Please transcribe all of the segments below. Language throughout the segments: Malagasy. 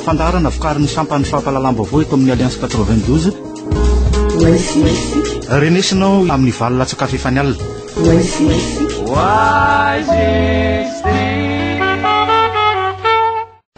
fandarana vokariny sampany fampalalam-baovao eto amin'ny Alliance 92. Renesinao amin'ny valo latsakafo efa nialina.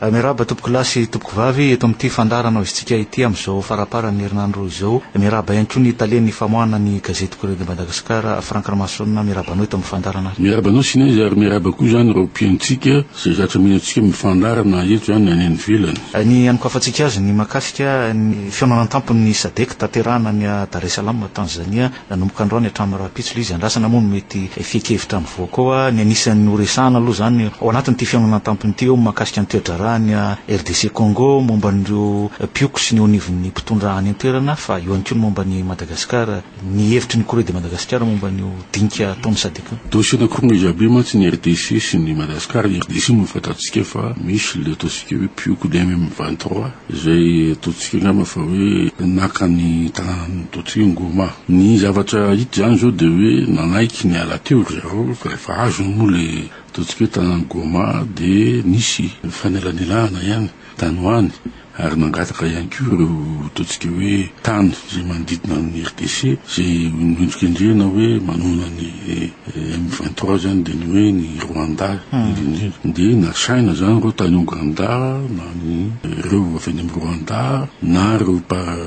Miraba tompoko lasy tompoko vavy eto amin'ity fandarana izitsika ity amin'izao faraparany herinandro izao. Miraba ihany koa ny Italiany famoahana ny gazety Corriere de Madagascar Frank Ramasona. Mirabanao eto amin'ny fandarana. Mirabanao sinay ary miraba koa zany reo mpiantsika zay zatra mihinantsika mifandarana eto zany any ivelany. Ny anokafantsika azy ny makasika ny fiaonana tampony Sadek taterana ny Dar es Salaam Tanzania nanomboka androany hatramin'ny rapitsy izy andrasana moa mety fekevitra mivoa koa ny anisan'ny oresana aloha zany ao anatin'ity fiaonana tampony ity eo makasika ny toedrarany RDC Congo momba n'ireo pioko sy ny onivon'ny mpitondra any an-toerana fa eo ihany koa momba ny Madagasikara ny hevitry ny Corriere de Madagascar momba ny dinika taony Sadek. Dossier anankiroa izabe mantsy ny RDC sy ny Madagasikara. RDC moa fantatsika fa misy le ataontsika hoe pioko de MM23 izay ataontsika ngamba fa hoe naka ny tanàna ataontsika Ngoma. Ny zavatra hita zany zao de hoe nanaiky ny ala teo zareo rehefa azo moa le ataontsika hoe tanàna Ngoma de nisy fanelanelana ihany tany hoany ary nangataka ihany koa ireo ataontsika hoe tany zay manodidina ny RDC zay nendrikendrena hoe manona ny M23 zany de ny hoe ny Rwanda de nasaina zany reo tany Uganda na ny ireo avy any amin'ny Rwanda na ireo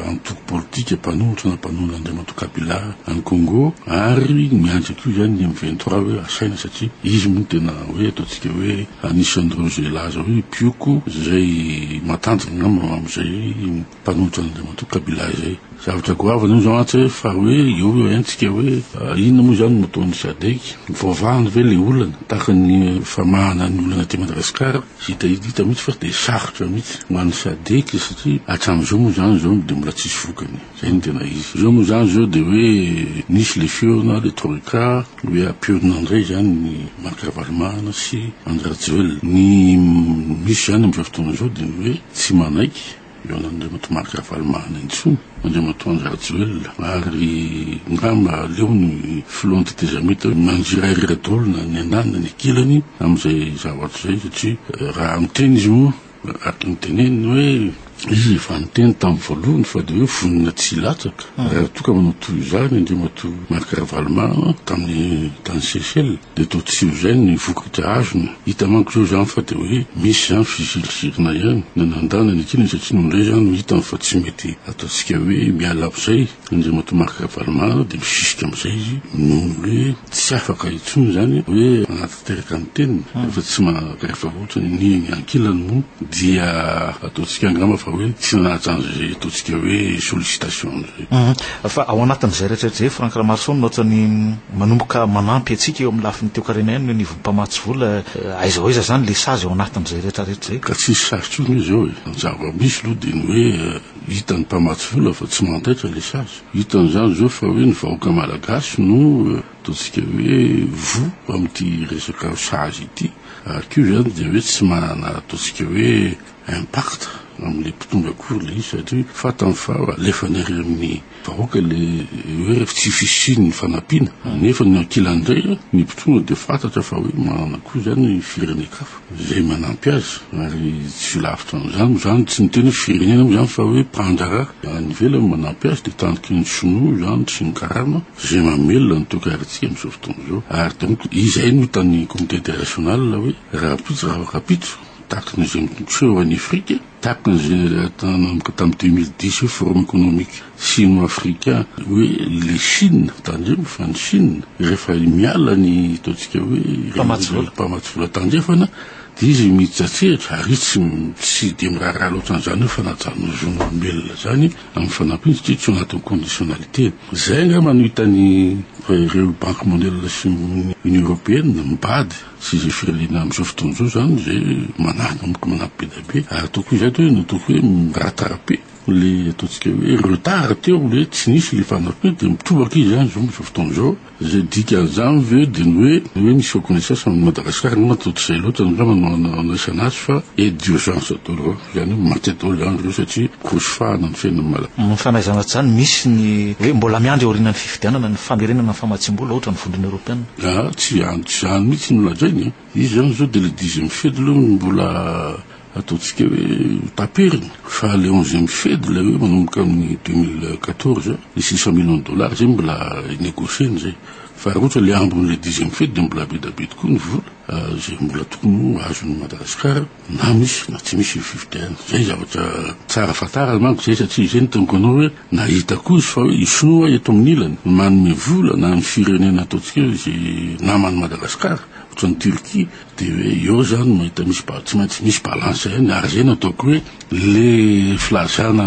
antoko politika mpanolotra na mpanolo Andriamato Kabila any Congo ary miandry koa zany ny M23 hoe asaina satria izy moa tena hoe ataontsika hoe anisan'ireo zay laza hoe pioko zay matanjaka amizay mpanolotra Andriamato Kabila zay. Zavatra goavana zao antsy fa hoe eo entsika hoe inona moa zany moton'ny Sadek vaovahany ve le olana tahaka ny famahana ny olana ty Madagasikara hita mihitsy fa de sarotra mihitsy hoan'ny Sadek satria hatramin'izao moa zany zao de mbola tsisy vokany. Zay ny tena izy. Zao moa zany zao de hoe nisy le fiona le troika hoe ampiorina indray zany ny Marc Ravalomanana sy André Rajoelina. Ny misy zany amin'izao fotoana zao de hoe tsy manaiky eo an'Andriamato Marc Ravalomanana intsony Andriamato André Rajoelina ary ngamba leo ny filoha tetezameta manjirairadolona ny ananina ny kilany amin'izay zavatra zay satria raha miteny izy moa araka ny teneny hoe izy efa niteny tamin'ny voalohany fa de hoe vonina tsy latsaka raha toka manao toy izany Andriamato Marc Ravalomanana tamin'ny tany Seychelles de to tsy ho zay ny vokatra azony hita manko zao zany fa de hoe misy zany fizirisirina ihany na nandana ny kilany satria nondray zany hitany fa tsy mety ataontsika hoe miala am'izay Andriamato Marc Ravalomanana de misisika am'izay izy noho hoe tsy afaka intsony zany hoe anatanteraka ny teniny fa tsy rehefa ohatra ny ankilany moa dia ataontsika angamba fa hoe tsy nanatsan'izay ataontsika hoe sollicitation zay. Fa ao anatin'izay rehetrarehetra zay Frank Ramasona ohatra ny manomboka manampy atsika eo amin'ny lafiny teo karenany ny mpamatso vola aiza aiza zany le sazy ao anatin'izay rehetrarehetra zay. Ka tsisy sarotsony izy ao zava misy loha de ny hoe hitany mpamatso vola fa tsy mandaitra le sazy. Hitany zany zao fa hoe ny vahoaka malagasy no ataontsika hoe vo amin'ity resaka sazy ity ary koa zany de hoe tsy manana ataontsika hoe impact amin'ny mpitondra akory le izy satria fatany fa alefa ny ary amin'ny vahoaka le hoe tsy fisiny ny fanampiana nefa ny ankilandray ny mpitondra de fantatra fa hoe manana koa zany firenekafa zay manampy azy ary tsy lavitra zany tsy niteny firenena moa zany fa hoe mpanjara any ivelany manampy azy de tandiky ny sinoa zany sy ny karama zay mamelona ny toekarantsika amin'izao fotoana zao ary donc izay no hitan'ny comité international hoe rapitso tahaka n'izay miseho any Afrique tahaka n'izay tamin'ny 2010 forum économique sino-africain hoe le Chine tandremo fa ny Chine rehefa miala ny ataontsika hoe mpamatsy vola tandrefana de izy mitsatsehatra ary tsy de miraharaha loatra an'izany hoe fanajan'ny zon'olombelona zany amin'ny fanampiny satria tsy anatin'ny conditionnalité zay ngamba no hitany ireo banque mondiale sy Union européenne mibady sy zay firenena amin'izao fotoana zao zany zay manampy be da be ary toko izay to natoko hoe rattrapé le ataontsika hoe retard teo le tsy nisy le fanapina de mitobaka izy zany zao misy fotoana zao zay dikan'izany ve de ny hoe misy reconnaissance amin'ny Madagasikara no matoto zay loatra no isanazy fa aide d'urgence atao zany maty atao zany reo satria kosofahana ny fiainana malagasy. Fanaizana zany misy ny hoe mbola miandry aorian'ny fifidianana ny famerenana ny famatsiam-bola ohatra ny fondrona européenne. Tsy andro zany mihitsy nolazainy izy zany zao de le 10e fedy aloha mbola ataontsika hoe taperiny fa le 11e fedy le hoe manomboka amin'ny 2014 le 600 millions de dollars zay mbola négocieny zay fa raha ohatra le ambon'le 10e fedy de mbola be da be tokoa ny vola zay mbola tokony azon'ny Madagasikara na misy na tsy misy fifidiana zay zavatra tsara fatarana manko zay satria zay nytonoko anao hoe nahita koa izy fa hoe isinoa eto amin'ny ilany manome vola na ny firenena ataontsika hoe zay namany Madagasikara ohatrany Turquie de hoe eo zany mahita misy tsy maintsy misy balance zany ary zay nataoko hoe le filazana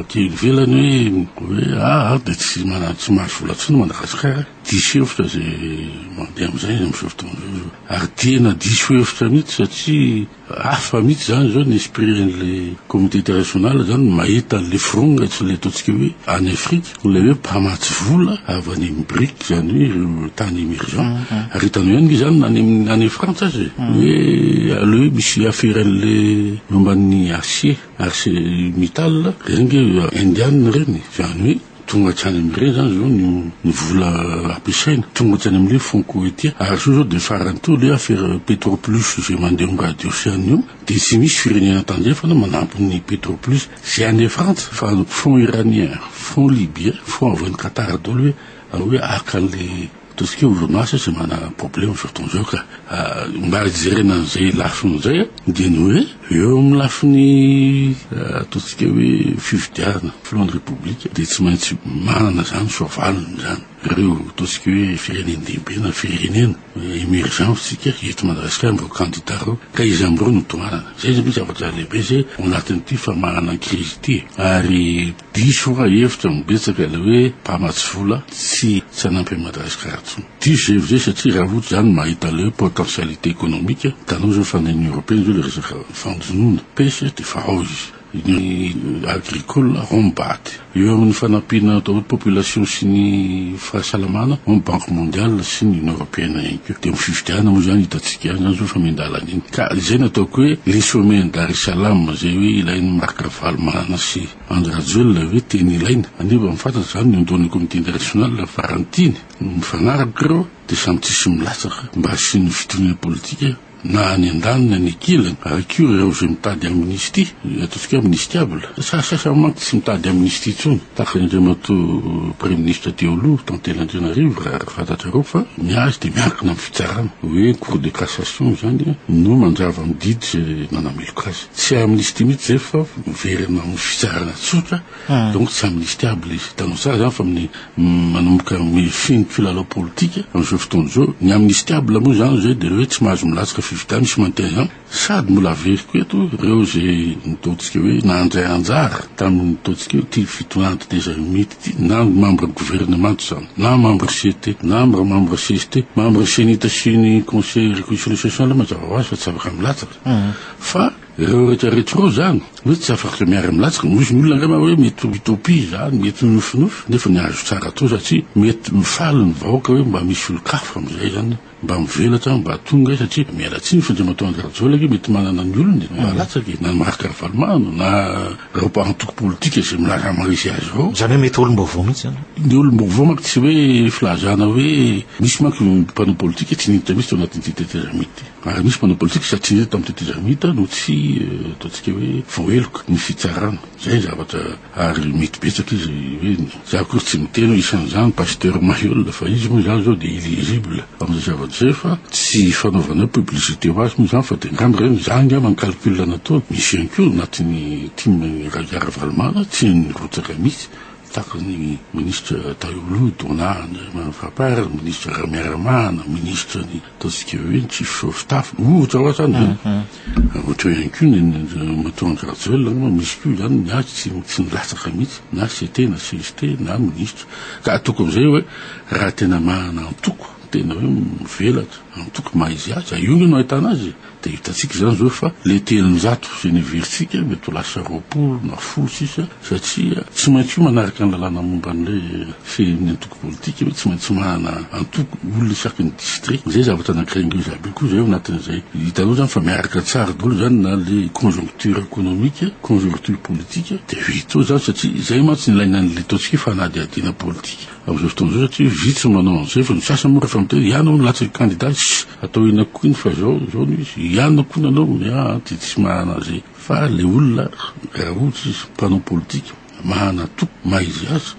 aty ivelany hoe de tsy mahazo vola tsiny Madagasikara 10 hevitra zay mandeha am'izay amin'ny fotoana ary tena 10 hevitra mihitsy satria hafa mihitsy zany zao ny esprit-n'le communauté internationale zany mahita le fronga tsy le ataontsika hoe any Afrique le hoe mpamatsy vola avy any amin'ny BRIC zany hoe ireo tany émergent ary hitanao ihany zany any Frantsa azy hoe aleo misy affaire an'le momban'ny acier ArcelorMittal renge indiana reny zany hoe tonga tsy any amin'ireny zany zao ny vola ampiasaina tonga tsy any amin'le fonds coétia ary so zao de farany to le affaire Petroplus zay mandeha amin'ny radio Océane io de tsy misy firenena tandrefana manampy ny Petroplus zay any Frantsa fa fonds iranien fonds libyen fonds avy any Qatar daholo hoe akan'le ataontsika hoe orinasa zay mana problème surtout zao ka mba hijerena an'izay lafin'izay de ny hoe eo amin'ny lafiny ataontsika hoe fifidiana filohan'ny République de tsy maintsy manana zany soavaliny zany ireo ataontsika hoe firenena lehibe na firenena émergence sika eto Madagasikara mbô candidat reo ka izy am'ireo no tohanana zay zay misy zavatra lehibe zay ao anatin'ity fa manana crise ity ary diso hevitra mibetsaka le hoe mpamatsy vola tsy anampy Madagasikara tsony diso zay satria raha ohatra zany mahita le potentialité économique tanao zao fanen'ny européenne zao le resaka fanjonona pêche de fa ao izy ny agricole rombaty eo amin'ny fanampiana atao population sy ny fahasalamana amin'ny banque mondiale sy ny Union européenne ihany koa de mififidiana moa zany hitatsika zany zao fa mindalana iny ka zay nataoko hoe le sommet Dar es Salaam zay hoe ilainy Marc Ravalomanana sy André Rajoelina hoe teny ilaina anefa mifantatsy zany ny andon'ny comité international farantiny mifanaraka reo de samy tsisy milatsaka mba sy ny fitoniana politika na any andanina ny akilany akio reo zay mitady amnistie ataontsika amnistiable sasasa manko tsy mitady amnistie tsony takan'indray mato premier ministre teo aloha Tantelandrianarivo raha fantatrareo fa miazy de miankina amin'ny fitsarana hoe cour de cassation zany no manjava mididy zay nanameloka azy tsy amnistie mihitsy zay fa miverina amin'ny fitsarana tsotra donc tsy amnistiable izy hitanao tsara zany fa amin'ny manomboka mifiny filalao politika am'izao fotoana zao ny amnistiable moa zany zay de hoe tsy mahazo milatsaka fifidiana misy mantena zany sady mbola veriko eto reo zay nataontsika hoe nandray anjara tamin'ny nataontsika hoe ty fitonante des ermites ty na membre gouvernement zany na membre CT na membre CST membre sénita sy ny conseil réconciliation mazava ho azy fa tsy afaka milatsaka fa reo rehetrarehetra reo zany hoe tsy afaka miara milatsaka misy ny olona angamba hoe mety utopie zany mety nofinofy nefa ny azo tsara to satria mety mifaly ny vahoaka hoe mba misy olo-kafa am'izay zany mba mivelatra mba tonga satria mialatsiny fandriamatoan'ny Rajoelina mety manana ny olony malatsaky na Marc Ravalomanana na reo antoko politika zay milaza marisy azy ao zany hoe mety olo-mbaovao mihitsy zany ny olo-mbaovao manko tsy hoe filazana hoe misy manko mpanao politika tsy niditra misy teo anatin'ity teteramity ary misy mpanao politika sa tsy niditra tamin'ny teteramita no tsy ataontsika hoe voeloka ny fitsarana zay zavatra ary mety betsaka izy hoe za koa tsy miteny isan'izany pasteur Mayol fa izy moa zany zao de illisible am'izay zavatra zay fa tsy fanaovana publicité ho azy moa zany fa de ngamba reny zany ama ny calcul natao misy ihany koa anatin'ny team Ravalomanana tsy nirotsaka mihitsy takany ministre Tayolo Donane Manfapara ministre Ramiaramana ministre ny ataontsika hoe chief of staff ohatra zany ohatra ihany koa ny matoan'ny Rajoelina misy koa zany ny azy tsy nilatsaka mihitsy na CT na CST na ministre ka atoko am'izay hoe raha tena manana antoko tena hoe mivelatra toko maizy azy iony no ahitana azy dia hitatsika zany zao fa le telonjato zay niveritsika mety ho lasa 20 na 10 sisa satria tsy maintsy manaraka ny lalàna momba an'ilay firenena antoko politika hoe tsy maintsy manana antoko olona isaky ny district zay zavatra anankiray ingeza be koa zay ao anatin'izay hitanao zany fa miaraka tsara daholo zany na le conjoncture économique conjoncture politique dia vita zany satria zay mantsy nilaina an'le ataontsika fanadiadiana politika amin'izao fotoana zao satria vitsy manao an'izay fa ny sasany moa rehefa miteny ianao no latsaky candidat atao ina koa iny fa zao no izy ianao koa nanao dia tsy mahana zay fa le olona raha ohatsy izy mpanao politika mahana toko maizy azy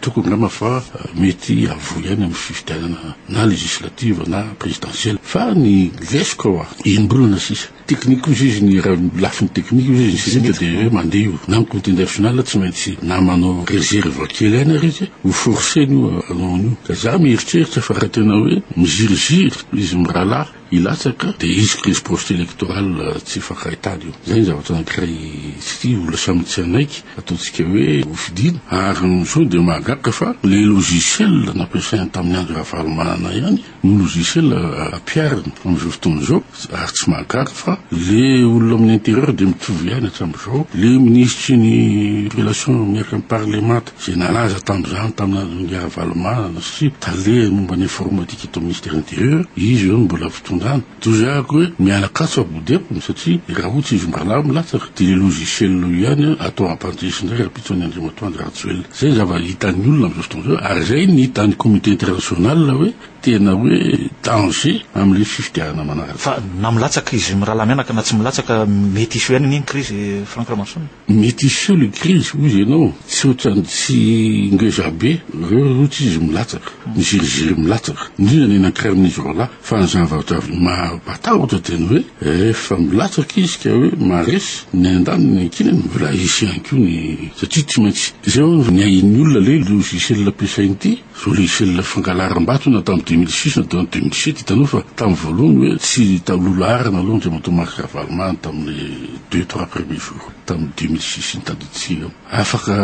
tokony ngamba fa mety avoy ihany amin'ny fifidianana na législative na présidentielle fa ny lesika hoa enim-bolana sisa teknika izy izy ny raha lafiny teknika izy izy sisika dia hoe mandeha io na ny comité international tsy maintsy na manao réserve kely ihany ary izy ho forceny io anao an'io ka za mieritreritra fa raha tena hoe miziriziry izy mirahalahy ilatsaka dia izy crise poste électorale tsy fankahitany io zay ny zavatra anankiray tsy olona samy tsy anaiky ataontsika hoe hofidina ary nso dia mahagaga fa le logiciel nampiasainy tamin'ny andro rahavalomanana ihany no logiciel ampiariny amin'izao fotoana izao ary tsy mahagaga fa le olona amin'ny intérieur dia mitovy ihany hatramin'izao le ministry ny relation miaraka amin'ny parlemanta zay nalaza tamin'izany tamin'ny andro rahavalomanana sy tale momba ny informatique eto ministère intérieur izy eo mbola fitondràna tozako hoe mianakatso abodepony satria raha ohatsy izy mbarala milatsaka dia le logiciel ihany atao ampandresindray rapitso any andrimatoandro ratsoel zay zava hitan'ny olona amin'izao fotoana zao ary zay ny hitan'ny comité international hoe tena hoe danger amin'le fifidianana manaraka fa na milatsaka izy mirahalahy mianaka na tsy milatsaka mety iseo ihany iny crise Franck Ramanson mety iseo le crise ozy ianao tsy ohatrany tsy ngeza be reo ohatsy izy milatsaka miziriziry milatsaka indrindra ny anankiray amin'izy roalahy fa ny zavatra mapatahotra tena hoe efa milatsaka izy ka hoe maresy ny andaniny ankinany mbola isy ihany koa ny satria tsy maintsy zay ny ahin'ny olona le logiciel ampiasainy ity zo logiciel fangalaram-bato na tamin'ny 2006 na tamin'ny 2007 hitanao fa tamin'ny voalohany hoe tsy lolo arina aloha ndray mato marika ravalomana tamin'le 2-3 premier jour tamin'ny 2006 ny taditsika afaka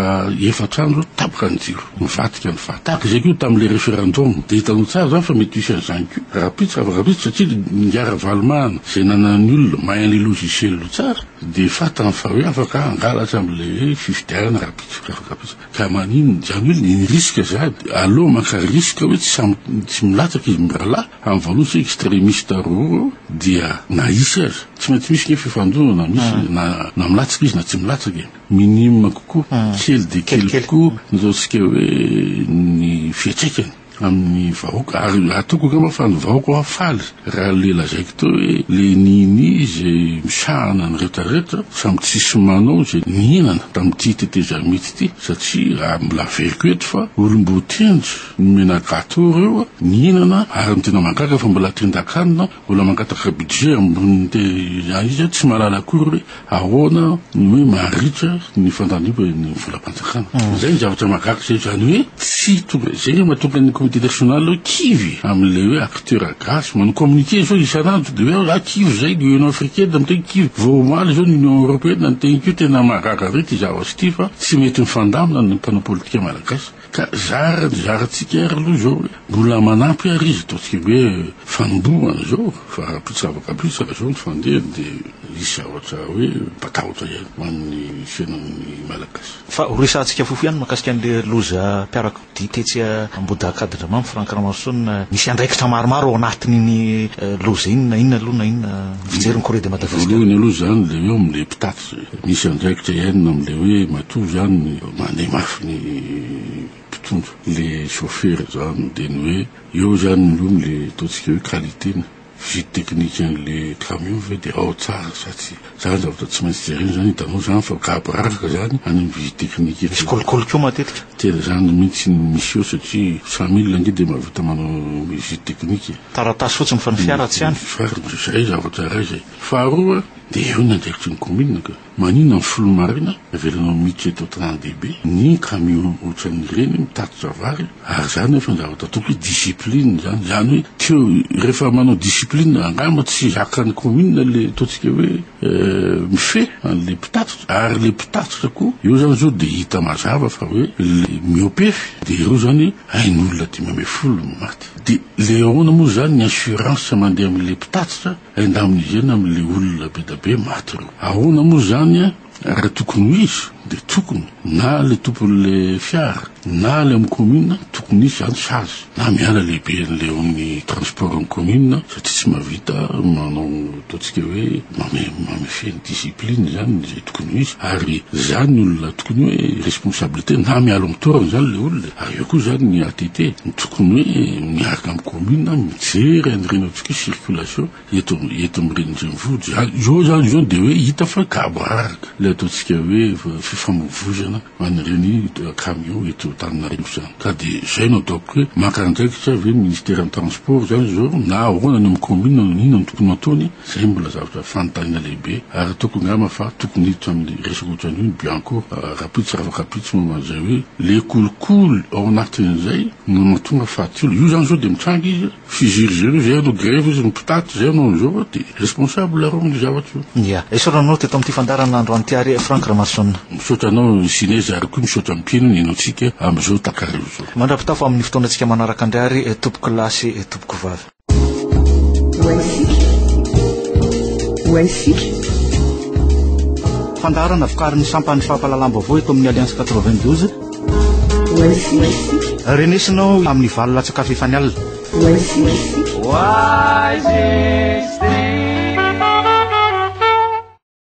efatrandro tapaka ny jiro mivatika ny fataka zay koa tamin'le référendum dia hitanao tsara zany fa mety isy an'izany koa rapitsa satria ngiara valomana zay nanan'ny olona mahay an'le logiciel tsara dia fatany fa hoe afaka angalatra amin'le fifidiarana rapitsa ka manino zany hoe ny risque zany aloha maka risque hoe tsy milatsaka izy mirahalahy amin'ny voalohany sy extrémiste roa dia na isy azy tsy maintsy misy ny fifandonana misy na milatsaka izy na tsy milatsaka minime kokoa kely de kely kokoa nzaotsika hoe ny fiatraikany amin'ny vahoaka ary atoko ngamba fa ny vahoaka hafaly raha le lazaiko teo hoe le niny zay misahana ny rehetrarehetra samy tsisy manao zay nihinana tamin'ity tetezamity ity satria mbola veriko eto fa olom-botendry menagato reo nihinana ary ny tena mangaka fa mbola tendakanina mbola mangataka budget ambony izy tsy mahalala akory hoe ahoana ny hoe maharitra ny fandaniba ny volam-panjakana zay ny zavatra mangaka zay zany hoe tsy tonga zay mahatonga ny comité national kivy amin'le hoe acteur gasy manao communiqué zao isanandro dia hoe kivy zay ny union africaine miteny kivy voamaly zao ny union européenne nanteny kio tena mahagaga rety zavatra ity fa tsy mety mifandamina ny mpanao politika malagasy ka zaratsika ary aloha zao mbola manampy ary izy ataontsika hoe fanombohana zao fa rapitsavaka zao ny fandeha dia isy zavatra hoe mpatahotra ihany amin'ny fiainan'ny malagasy fa horesantsika fofo ihany mahakasika an'le loza mpiaraka ditetsy amboda cadre mamy Franck Ramanson misy andraikitra maromaro ao anatin'iny loza inona aloha na inona fijeriny Corée de Madagascar voalohany aloha zany le eo amin'le mpitaty misy andraikitra ihany amin'le hoe matoa zany mandeha mafy ny mpitondro le chauffeur zany dia ny hoe eo zany milony le ataontsika hoe qualité-ny visite technique an'le camion ve dia ao tsara satsy zany zavatra tsy maintsy jereny zany hitanao zany fa kabararaka zany any amin'ny visite technique misy kolikolikio matetika tena zany mihitsy misy eo satria 100 000 nge dia mahavita manao visite technique taratasy fotsiny fa ny fiara tsy any zay zavatra ray zay faharoa dia eo ny andraikitry ny commune ka manina ny folomarina avelanao miditra eto 30 dB ny camion ohatran'ireny mitatotra vary ary zany efa ny zavatra toko hoe discipline zany hoe teo rehefa manao discipline discipline angamba tsy zakany commune le ataontsika hoe mifeh an'le mpitatotra ary le mpitatotra koa io zany zao de hita mazava fa hoe le miopefy de ireo zany ain'olona 5 maty de le ahoana moa zany ny assurance mandeha am'le mpitatotra aindamin'izy eny am'le olona be da be maty reo ahoana moa zany raha tokony izy de tokony na le tompon'le fiara na le amin'ny commune tokony izy zany sazy na miala lehibe an'le amin'ny transport en commune satria tsy mahavita manao ataontsika hoe mamefeny discipline zany zay tokony izy ary zany olona tokony hoe responsabilité na mialo amin'ny torany zany le olona ary eo koa zany ny ATT tokony hoe miaraka amin'ny commune mijery an'ireny atsika circulation eto amin'ny renindrenivohitra io zany zao de hoe hita fa kabararaka le ataontsika hoe fifamoivoizana an'ireny camion eto Antananarivo zany ka de zay no ataoko hoe makandraikitra ve ministère ny transport zany zao na ahoana ny amin'ny commune inona ny tokony ataony zay mbola zavatra fanontaniana lehibe ary ataoko ngamba fa tokony hiditra amin'ny resaka ohatran'io bien encore rapiditra rapiditra moman'izay hoe le kolikoly ao anatin'izay no mahatonga fahatsolo io zany zao de mitrangy izy fiziry zay no grève izy mipitaty zay no zao de responsable reo ny zavatra io ia esoranao teto amin'ny fandarana androany tiary Frank Ramasson misaotra anao sineza ary koa misaotra mpieno ny enontsika am'izao takarivo zao mandrapitafo amin'ny fotoanantsika manaraka andriary tompoko lasy tompoko vavy fandarana vokariny sampany fahampalalam-baovao eto amin'ny Alliance 92 renesinao amin'ny valolatsaka fefany alina